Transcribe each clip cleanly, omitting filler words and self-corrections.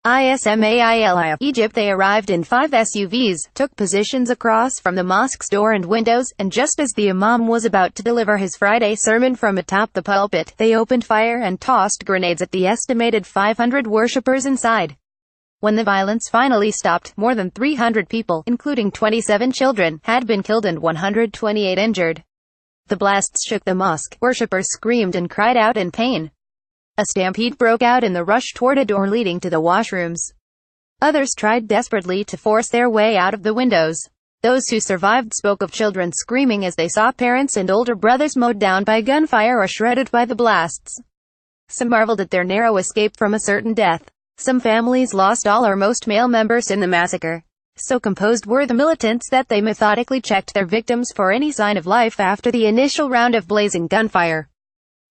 ISMAILIA, Egypt. They arrived in 5 SUVs, took positions across from the mosque's door and windows, and just as the imam was about to deliver his Friday sermon from atop the pulpit, they opened fire and tossed grenades at the estimated 500 worshippers inside. When the violence finally stopped, more than 300 people, including 27 children, had been killed and 128 injured. The blasts shook the mosque. Worshippers screamed and cried out in pain. A stampede broke out in the rush toward a door leading to the washrooms. Others tried desperately to force their way out of the windows. Those who survived spoke of children screaming as they saw parents and older brothers mowed down by gunfire or shredded by the blasts. Some marveled at their narrow escape from a certain death. Some families lost all or most male members in the massacre. So composed were the militants that they methodically checked their victims for any sign of life after the initial round of blazing gunfire.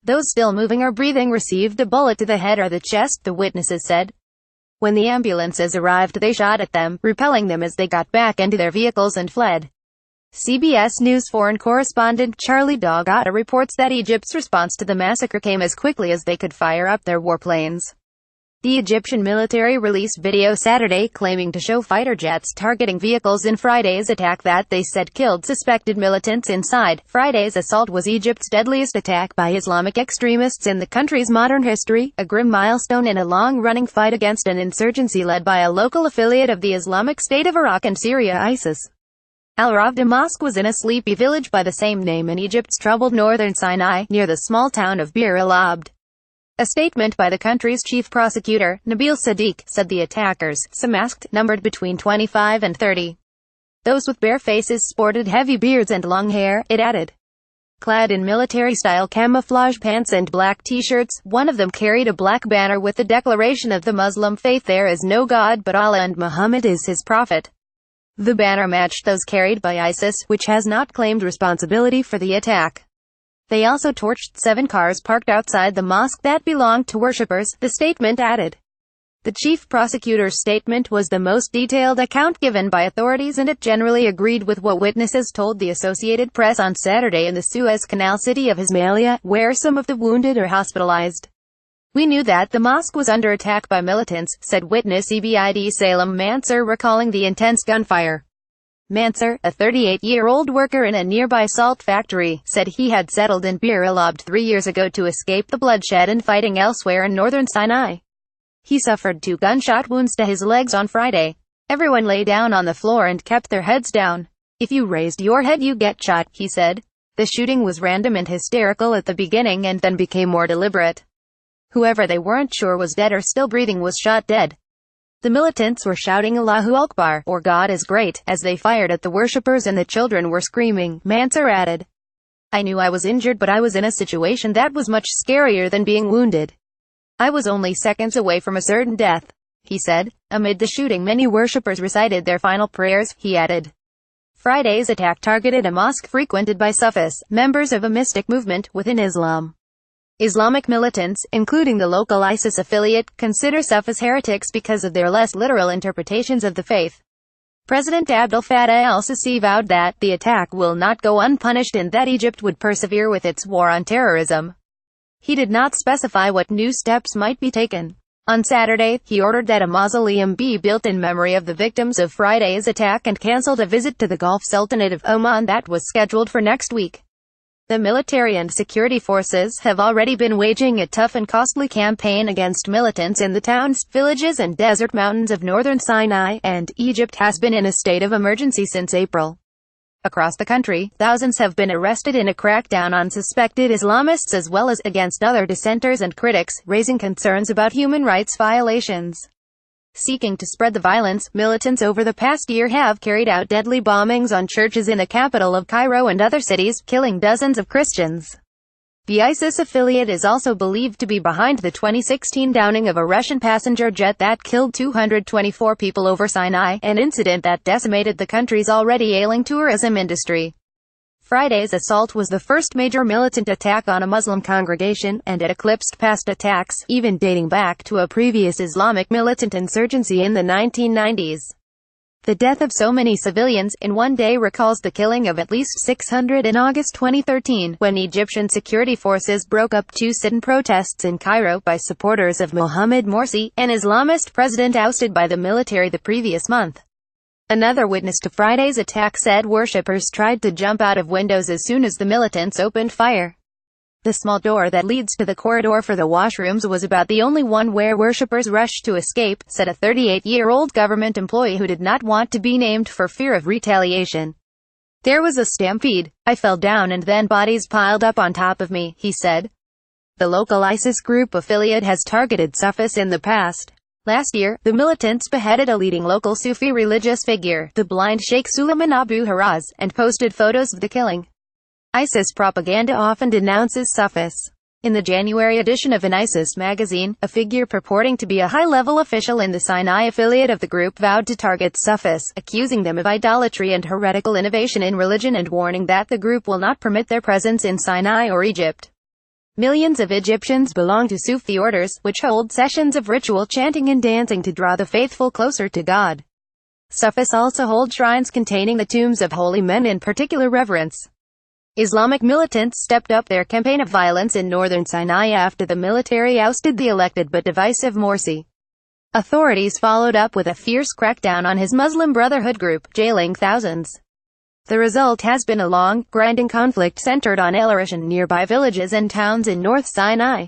Those still moving or breathing received a bullet to the head or the chest, the witnesses said. When the ambulances arrived, they shot at them, repelling them as they got back into their vehicles and fled. CBS News foreign correspondent Charlie D'Agata reports that Egypt's response to the massacre came as quickly as they could fire up their warplanes. The Egyptian military released video Saturday claiming to show fighter jets targeting vehicles in Friday's attack that they said killed suspected militants inside. Friday's assault was Egypt's deadliest attack by Islamic extremists in the country's modern history, a grim milestone in a long-running fight against an insurgency led by a local affiliate of the Islamic State of Iraq and Syria, ISIS. Al-Rawda Mosque was in a sleepy village by the same name in Egypt's troubled northern Sinai, near the small town of Bir el-Abd. A statement by the country's chief prosecutor, Nabil Sadiq, said the attackers, some masked, numbered between 25 and 30. Those with bare faces sported heavy beards and long hair, it added. Clad in military-style camouflage pants and black t-shirts, one of them carried a black banner with the declaration of the Muslim faith: "There is no God but Allah and Muhammad is his prophet." The banner matched those carried by ISIS, which has not claimed responsibility for the attack. They also torched 7 cars parked outside the mosque that belonged to worshippers, the statement added. The chief prosecutor's statement was the most detailed account given by authorities, and it generally agreed with what witnesses told the Associated Press on Saturday in the Suez Canal city of Ismailia, where some of the wounded are hospitalized. "We knew that the mosque was under attack by militants," said witness Ebid Salem Mansur, recalling the intense gunfire. Mansur, a 38-year-old worker in a nearby salt factory, said he had settled in Bir el-Abd 3 years ago to escape the bloodshed and fighting elsewhere in northern Sinai. He suffered 2 gunshot wounds to his legs on Friday. "Everyone lay down on the floor and kept their heads down. If you raised your head you get shot," he said. The shooting was random and hysterical at the beginning and then became more deliberate. Whoever they weren't sure was dead or still breathing was shot dead. The militants were shouting Allahu Akbar, or God is great, as they fired at the worshippers and the children were screaming, Mansur added. "I knew I was injured, but I was in a situation that was much scarier than being wounded. I was only seconds away from a certain death," he said. Amid the shooting, many worshippers recited their final prayers, he added. Friday's attack targeted a mosque frequented by Sufis, members of a mystic movement within Islam. Islamic militants, including the local ISIS affiliate, consider Sufis heretics because of their less literal interpretations of the faith. President Abdel Fattah el-Sisi vowed that the attack will not go unpunished and that Egypt would persevere with its war on terrorism. He did not specify what new steps might be taken. On Saturday, he ordered that a mausoleum be built in memory of the victims of Friday's attack and cancelled a visit to the Gulf Sultanate of Oman that was scheduled for next week. The military and security forces have already been waging a tough and costly campaign against militants in the towns, villages and desert mountains of northern Sinai, and Egypt has been in a state of emergency since April. Across the country, thousands have been arrested in a crackdown on suspected Islamists as well as against other dissenters and critics, raising concerns about human rights violations. Seeking to spread the violence, militants over the past year have carried out deadly bombings on churches in the capital of Cairo and other cities, killing dozens of Christians. The ISIS affiliate is also believed to be behind the 2016 downing of a Russian passenger jet that killed 224 people over Sinai, an incident that decimated the country's already ailing tourism industry. Friday's assault was the first major militant attack on a Muslim congregation, and it eclipsed past attacks, even dating back to a previous Islamic militant insurgency in the 1990s. The death of so many civilians in one day recalls the killing of at least 600 in August 2013, when Egyptian security forces broke up two sit-in protests in Cairo by supporters of Mohamed Morsi, an Islamist president ousted by the military the previous month. Another witness to Friday's attack said worshippers tried to jump out of windows as soon as the militants opened fire. The small door that leads to the corridor for the washrooms was about the only one where worshippers rushed to escape, said a 38-year-old government employee who did not want to be named for fear of retaliation. There was a stampede. I fell down and then bodies piled up on top of me, he said. The local ISIS group affiliate has targeted Sufis in the past. Last year, the militants beheaded a leading local Sufi religious figure, the blind Sheikh Suleiman Abu Haraz, and posted photos of the killing. ISIS propaganda often denounces Sufis. In the January edition of an ISIS magazine, a figure purporting to be a high-level official in the Sinai affiliate of the group vowed to target Sufis, accusing them of idolatry and heretical innovation in religion and warning that the group will not permit their presence in Sinai or Egypt. Millions of Egyptians belong to Sufi orders, which hold sessions of ritual chanting and dancing to draw the faithful closer to God. Sufis also hold shrines containing the tombs of holy men in particular reverence. Islamic militants stepped up their campaign of violence in northern Sinai after the military ousted the elected but divisive Morsi. Authorities followed up with a fierce crackdown on his Muslim Brotherhood group, jailing thousands. The result has been a long, grinding conflict centered on El Arish and nearby villages and towns in North Sinai.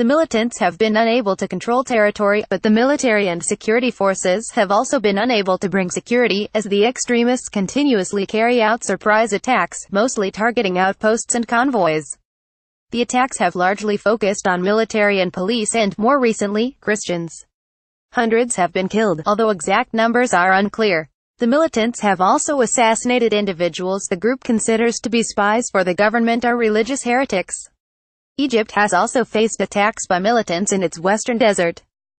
The militants have been unable to control territory, but the military and security forces have also been unable to bring security, as the extremists continuously carry out surprise attacks, mostly targeting outposts and convoys. The attacks have largely focused on military and police and, more recently, Christians. Hundreds have been killed, although exact numbers are unclear. The militants have also assassinated individuals the group considers to be spies for the government or religious heretics. Egypt has also faced attacks by militants in its western desert.